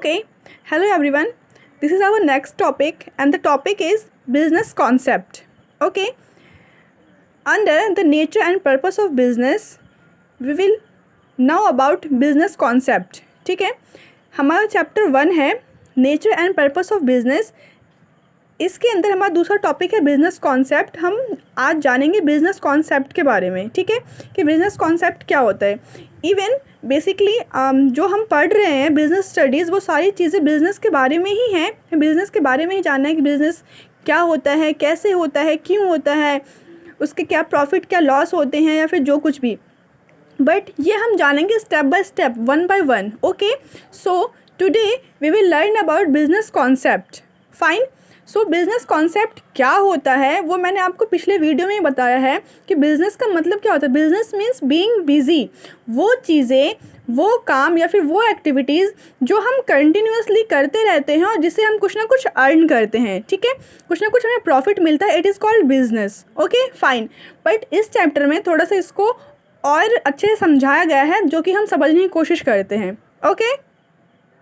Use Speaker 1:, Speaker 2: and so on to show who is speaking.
Speaker 1: Okay, hello everyone. This is our next topic, and the topic is business concept. Okay, under the nature and purpose of business, we will know about business concept. ठीक है, हमारा chapter 1 है nature and purpose of business. इसके अंदर हमारा दूसरा topic है business concept. हम आज जानेंगे बिज़नेस कॉन्सेप्ट के बारे में. ठीक है, कि बिज़नेस कॉन्सेप्ट क्या होता है. इवन बेसिकली जो हम पढ़ रहे हैं बिज़नेस स्टडीज़, वो सारी चीज़ें बिज़नेस के बारे में ही हैं. बिज़नेस के बारे में ही जानना है कि बिज़नेस क्या होता है, कैसे होता है, क्यों होता है, उसके क्या प्रॉफिट क्या लॉस होते हैं, या फिर जो कुछ भी. बट ये हम जानेंगे step by step, one by one. Okay, so today we will learn about business concept. Fine. So business concept क्या होता है वो मैंने आपको पिछले वीडियो में ही बताया है कि बिज़नेस का मतलब क्या होता है. Business means being busy. वो चीज़ें, वो काम या फिर वो एक्टिविटीज़ जो हम कंटिन्यूसली करते रहते हैं और जिससे हम कुछ ना कुछ अर्न करते हैं. ठीक है, कुछ ना कुछ हमें प्रॉफिट मिलता है. It is called business. Okay, fine. But इस चैप्टर में थोड़ा सा इसको और अच्छे से समझाया गया है जो कि हम समझने की कोशिश करते हैं. ओके.